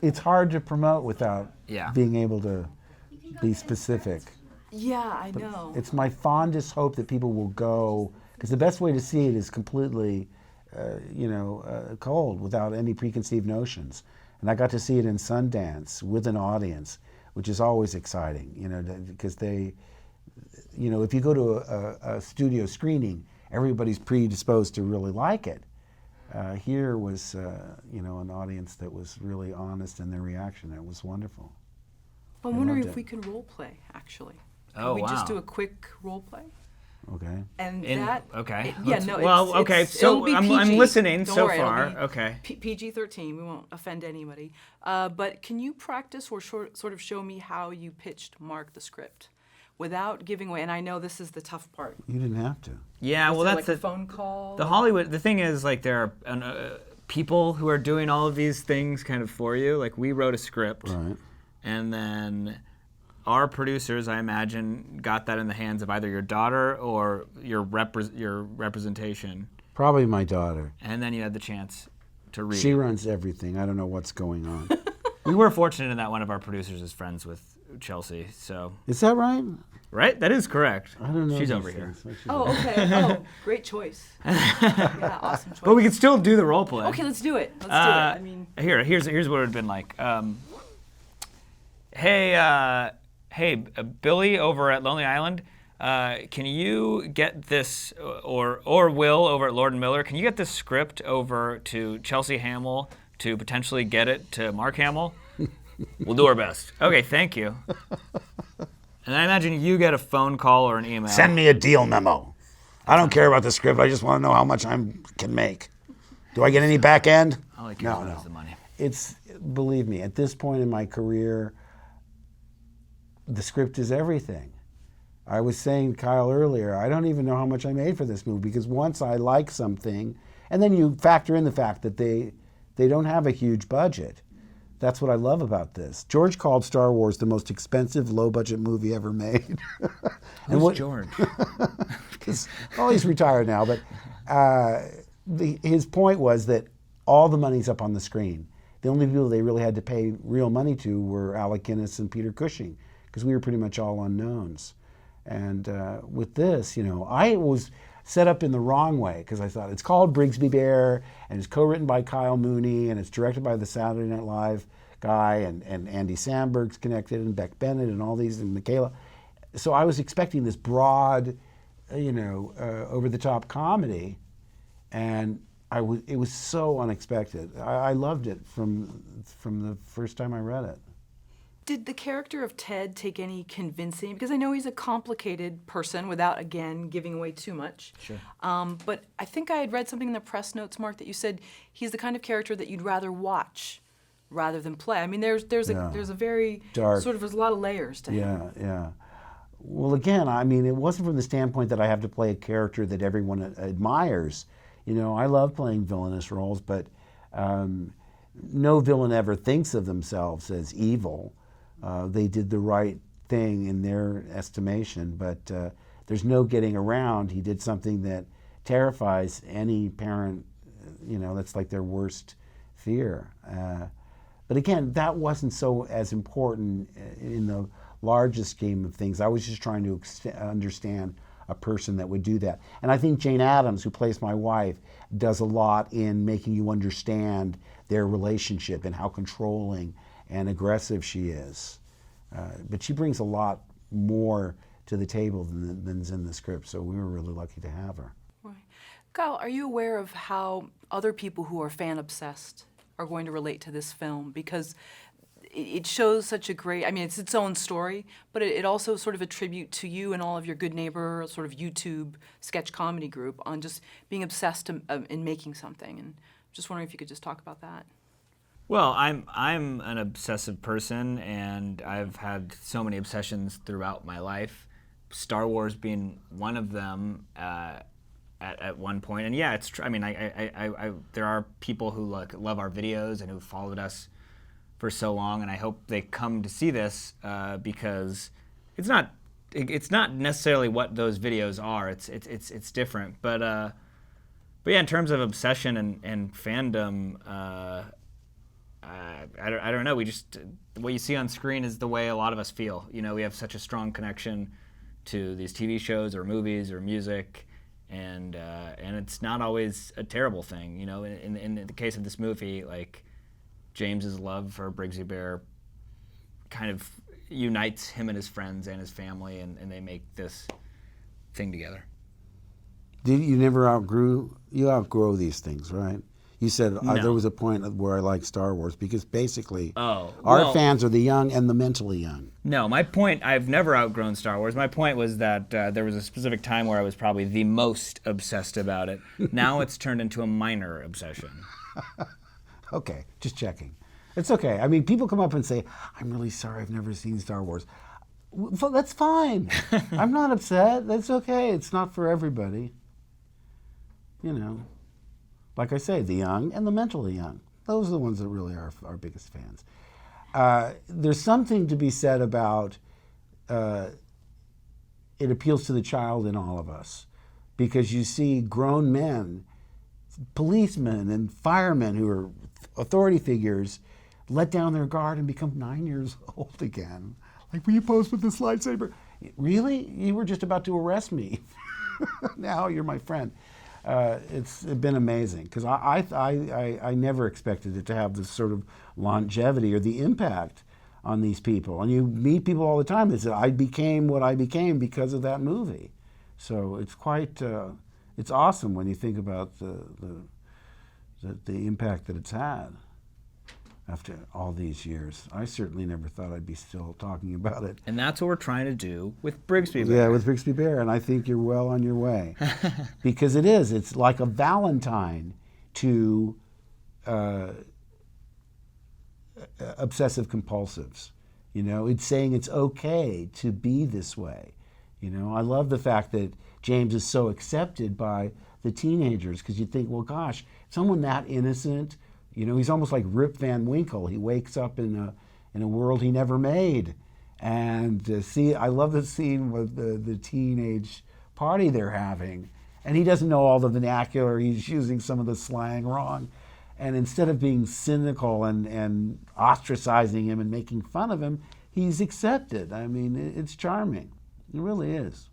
It's hard to promote without Yeah. being able to be specific. Yeah, I know. It's my fondest hope that people will go, because the best way to see it is completely, cold, without any preconceived notions. And I got to see it in Sundance with an audience, which is always exciting, because they, if you go to a studio screening, everybody's predisposed to really like it. Here was, an audience that was really honest in their reaction. It was wonderful. I'm wondering if we can role play, actually. Oh, we wow. just do a quick role play? Okay. And okay. so I'm listening Don't so worry, far. Okay. PG-13. We won't offend anybody. But can you practice or sort of show me how you pitched Mark the script without giving away? And I know this is the tough part. You didn't have to. Yeah, well, that's a phone call. The Hollywood. The thing is, like, there are people who are doing all of these things kind of for you. Like, we wrote a script, right, and then our producers, I imagine, got that in the hands of either your daughter or your representation. Probably my daughter. And then you had the chance to read. She runs everything. I don't know what's going on. We were fortunate in that one of our producers is friends with Chelsea, so. Is that right? Right? That is correct. I don't know. She's over here. Oh, okay. Oh, great choice. Yeah, awesome choice. But we can still do the role play. Okay, let's do it. Let's do it. I mean, here's what it would have been like. Hey, Billy over at Lonely Island, can you get this, or Will over at Lord and Miller, can you get this script over to Chelsea Hamill to potentially get it to Mark Hamill? We'll do our best. Okay, thank you. And I imagine you get a phone call or an email. Send me a deal memo. I don't care about the script. I just want to know how much I can make. Do I get any back end? All I care about is the money. Believe me, at this point in my career, the script is everything. I was saying to Kyle earlier, I don't even know how much I made for this movie, because once I like something, and then you factor in the fact that they don't have a huge budget. That's what I love about this. George called Star Wars the most expensive low-budget movie ever made. Who's George? He's retired now, but his point was that all the money's up on the screen. The only people they really had to pay real money to were Alec Guinness and Peter Cushing, because we were pretty much all unknowns. And with this, I was set up in the wrong way, because I thought it's called Brigsby Bear, and it's co-written by Kyle Mooney, and it's directed by the Saturday Night Live guy, and Andy Samberg's connected, and Beck Bennett, and all these, and Michaela. So I was expecting this broad, over-the-top comedy, and it was so unexpected. I loved it from the first time I read it. did the character of Ted take any convincing? Because I know he's a complicated person without, again, giving away too much. Sure. But I think I had read something in the press notes, Mark, that you said he's the kind of character that you'd rather watch rather than play. I mean, there's a very dark, there's a lot of layers to him. Yeah. Well, again, I mean, it wasn't from the standpoint that I have to play a character that everyone admires. You know, I love playing villainous roles, but no villain ever thinks of themselves as evil. They did the right thing in their estimation, but there's no getting around. He did something that terrifies any parent. You know, that's like their worst fear. But again, that wasn't so as important in the largest scheme of things. I was just trying to understand a person that would do that. And I think Jane Addams, who plays my wife, does a lot in making you understand their relationship and how controlling and aggressive she is. But she brings a lot more to the table than's in the script, so we were really lucky to have her. Right. Kyle, are you aware of how other people who are fan-obsessed are going to relate to this film? Because it shows such a great, I mean, it's its own story, but it also sort of a tribute to you and all of your Good Neighbor sort of YouTube sketch comedy group on just being obsessed in making something. And just wondering if you could just talk about that. Well, I'm an obsessive person, and I've had so many obsessions throughout my life. Star Wars being one of them at one point. And yeah, it's true. I mean, I there are people who love our videos and who followed us for so long, and I hope they come to see this because it's not necessarily what those videos are. It's different, but yeah, in terms of obsession and fandom, I don't know. We just, what you see on screen is the way a lot of us feel. You know, we have such a strong connection to these TV shows or movies or music, and it's not always a terrible thing. You know, in the case of this movie, like James's love for Brigsby Bear kind of unites him and his friends and his family, and they make this thing together. You never outgrow these things, right? You said No. there was a point where I liked Star Wars because basically Oh, our well- fans are the young and the mentally young. No, my point, I've never outgrown Star Wars. My point was that there was a specific time where I was probably the most obsessed about it. Now it's turned into a minor obsession. Okay, just checking. It's okay. I mean, people come up and say, I'm really sorry, I've never seen Star Wars. Well, that's fine. I'm not upset. That's okay. It's not for everybody. You know, like I say, the young and the mentally young. Those are the ones that really are our biggest fans. There's something to be said about it appeals to the child in all of us, because you see grown men, policemen and firemen who are authority figures, let down their guard and become 9 years old again. Like, will you pose with this lightsaber? Really? You were just about to arrest me. Now you're my friend. It's been amazing, because I never expected it to have this sort of longevity or the impact on these people. And you meet people all the time that say, I became what I became because of that movie. So it's quite, it's awesome when you think about the impact that it's had after all these years. I certainly never thought I'd be still talking about it. And that's what we're trying to do with Brigsby Bear. Yeah, with Brigsby Bear, and I think you're well on your way. Because it is. It's like a Valentine to obsessive compulsives. You know, it's saying it's okay to be this way. You know, I love the fact that James is so accepted by the teenagers, because you think, well, gosh, someone that innocent, you know, he's almost like Rip Van Winkle. He wakes up in a world he never made. And I love the scene with the teenage party they're having. And he doesn't know all the vernacular. He's using some of the slang wrong. And instead of being cynical and ostracizing him and making fun of him, he's accepted. I mean, it's charming. It really is.